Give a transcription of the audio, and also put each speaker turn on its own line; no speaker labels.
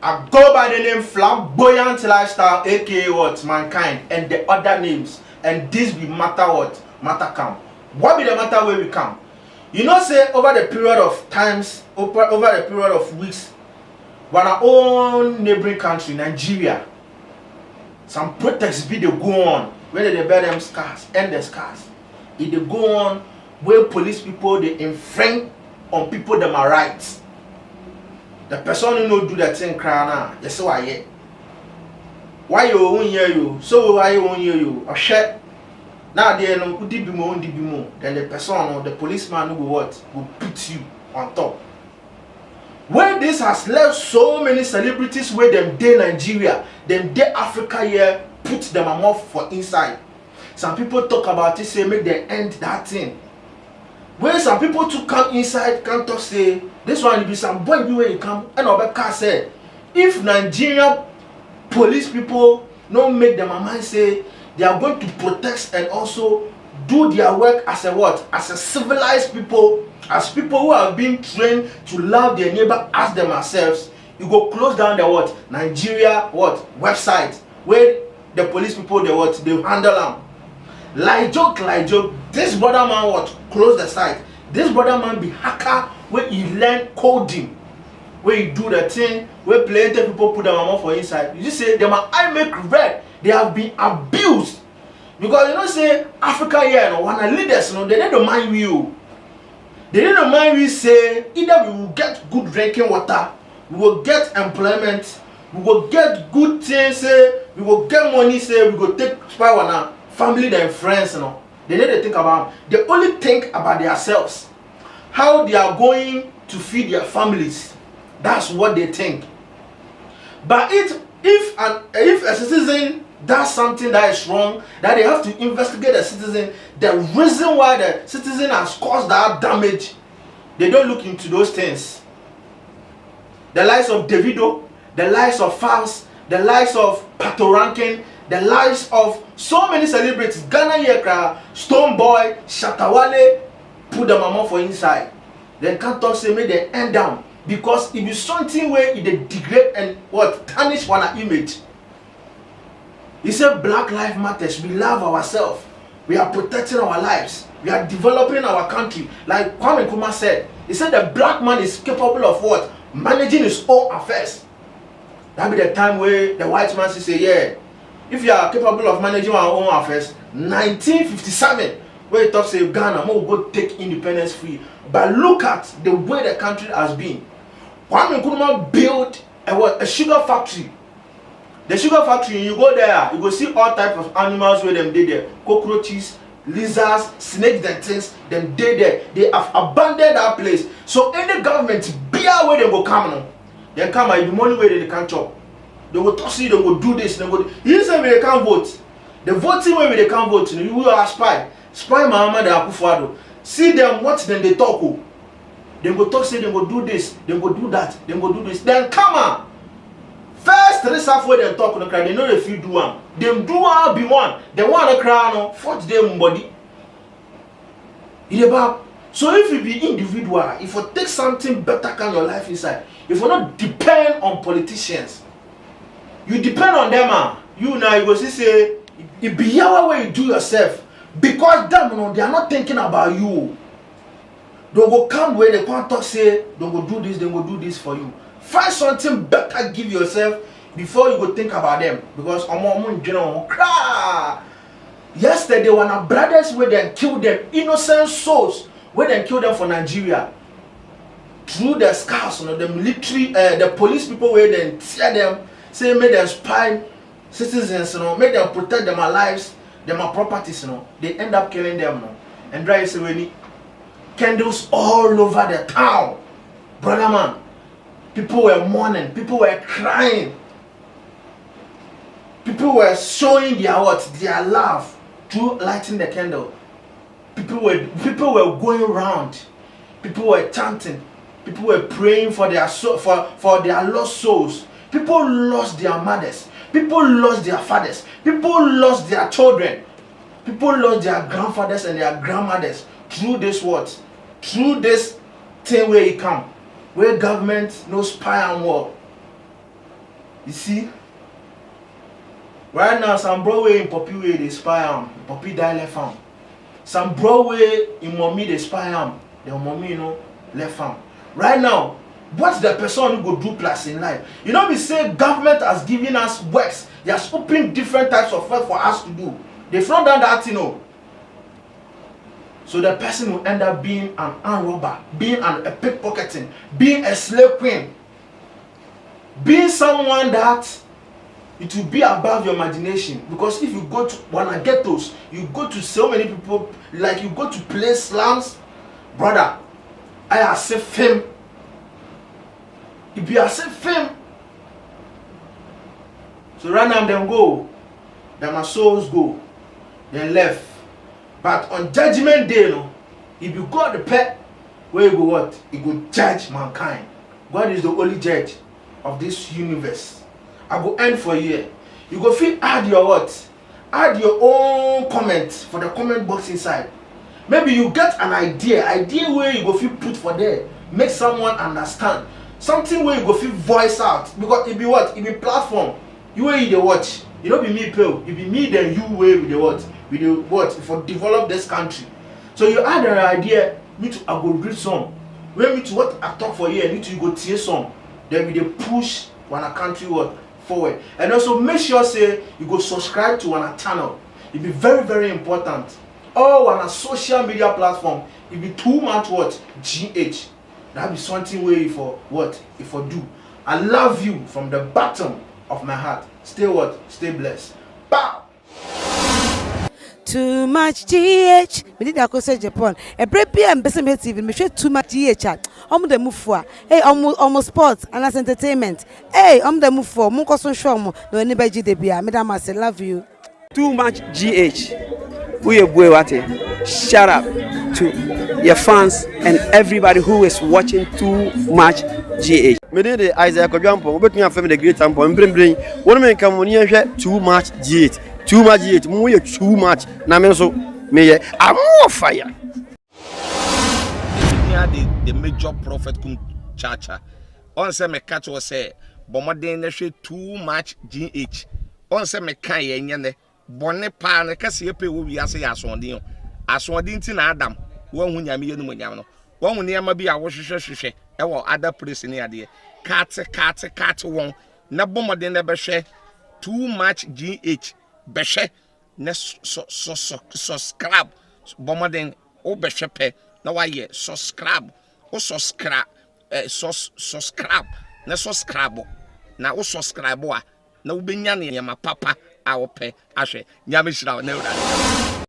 I go by the name Flamboyant Lifestyle, aka what? Mankind, and the other names. And this be matter what? Matter come. What be the matter where we come? You know, say over the period of times, over the period of weeks, when our own neighboring country, Nigeria, some protests be they go on, where they bear them scars, end the scars. If they go on, where police people they infringe on people them are rights. The person who no do that thing cry now, they say why you won't hear you? So why you won't hear you? A share. Now they no could be more, then the person or the policeman who will put you on top. Where this has left so many celebrities where them day Nigeria, them day Africa here, put them off for inside. Some people talk about it, say make them end that thing. When some people to come inside, can't talk say this one will be some boy where you come and over car say if Nigeria police people don't make them mind say they are going to protect and also do their work as a what? As a civilized people, as people who have been trained to love their neighbor as themselves. You go close down the what? Nigeria what? Website where the police people they what? They handle them. Like joke. This brother man what? Close the site. This brother man be hacker where he learn coding. Where he do the thing, where plenty people put them on for inside. You just say them I make red. They have been abused. Because you know say Africa here no one leaders no they don't mind you. They don't mind we say either we will get good drinking water, we will get employment, we will get good things, say we will get money, say we will take spy on our family and friends, you know. They need to think about they only think about themselves. How they are going to feed their families. That's what they think. But if a citizen does something that is wrong, that they have to investigate the citizen, the reason why the citizen has caused that damage, they don't look into those things. The lives of Davido, the lives of Fals, the lives of Pato Rankin, the lives of so many celebrities, Ghana Yekra, Stone Boy, Shatawale, put the mama for inside. Then can't talk say make they end down. Because if you something where it degrade and what tarnish one image. He said Black Lives Matters. We love ourselves. We are protecting our lives. We are developing our country. Like Kwame Nkrumah said, he said the black man is capable of what? Managing his own affairs. That be the time where the white man say, yeah, if you are capable of managing our own affairs, 1957, where he talks say Ghana, we'll go take independence free. But look at the way the country has been. Kwame Nkrumah built a sugar factory. The sugar factory, you go there, you go see all types of animals where them did there. Cockroaches, lizards, snakes and things, them did there. They have abandoned that place. So any government, be where they go come now. They come and the money where they can't chop. They will toss you, they will do this, they will do. You say they can't vote. The voting way they can't vote, you will are spy. Spy Muhammad Akufo-Addo. See them, what then they talk. They go talk, say they go do this, they go do that, they go do this. Then come on. First, reserve where they talk, they know if you do one. Them do one, be one. They want to cry, no, force them body. So if you be individual, if you take something better can your life inside, if you not depend on politicians, you depend on them, man. You now you go see say it be your way you do yourself. Because them, you know, they are not thinking about you. They go come where they can't talk, say, they go do this, they go do this for you. Find something better, give yourself before you go think about them. Because yesterday, when our brothers where they killed them, innocent souls, where they killed them for Nigeria, through the scars, you know, the military, the police people where they tear them, say, make them spy citizens, you know, make them protect their lives, their properties, you know, they end up killing them, you know, and drive away. Candles all over the town, brother man. People were mourning, people were crying, people were showing their what, their love through lighting the candle. People were going around, people were chanting, people were praying for their soul, for their lost souls. People lost their mothers, people lost their fathers, people lost their children, people lost their grandfathers and their grandmothers through this what? Through this thing where it come, where government no spy and war. You see, right now some Broadway in Poppy way they spy am, Poppy die left arm. Some Broadway in Mommy they spy am, the Mommy you know left arm. Right now, what's the person who go do plus in life? You know, we say government has given us works. They has opened different types of work for us to do. They front down that, you know. So the person will end up being an armed robber, being a pickpocketing, being a slave queen, being someone that it will be above your imagination. Because if you go to one ghettos, you go to so many people, like you go to play slums, brother. I have seen fame. If you have seen fame, so right now them go, then my souls go, then left. But on judgment day, no, if you got the pet, where you go what? You go judge mankind. God is the only judge of this universe. I go end for you. You go feel add your what? Add your own comment for the comment box inside. Maybe you get an idea where you go feel put for there. Make someone understand. Something where you go feel voice out. Because it be what? It be platform. You where you the watch. You don't be me pill. It be me then you where with the what? With the what? For develop this country. So you add an idea, me to I go read some. When me to what I talk for here, need to you go tear some. Then we dey push one country what forward. And also make sure say you go subscribe to one channel. It be very, very important. All on a social media platform, it be too much what? GH. That be something where you for what? If for do. I love you from the bottom of my heart. Stay what? Stay blessed. Bow!
Too much GH. Me did I say Japan. A break PM Besame TV. Me share too much GH. The move for. Hey, almost sports and as entertainment. Hey, the move for. Munko so show mo. No anybody debia. Madam I say love you.
Too much GH. Shout out to your fans and everybody who is watching Too Much GH.
Me dey Isaac Odwampo, we betun afem the great ampo mbrembren. Wonu me nka mo ne hwe Too Much GH. Too Much GH, mo ye too much. Na me so me ye am fire.
The major prophet kum chacha. On say me catch was say bomoden na hwe Too Much GH. On say me kan ye nyane bonne pa na kase epe wo wi ase ya asonde asonde nti na Adam wo hu nyame ye no nyame no wo hu ne ma bi a wo hwehwehwehwe e wo other place ne ade kat won na bomoden na be hwe Too Much GH be hwe na subscribe bomoden o be hwe pe na wa ye subscribe o subscribe subscribe na subscribe na o subscribe a na wo benya ne ma papa a wo pe ahwe nyame hira na ura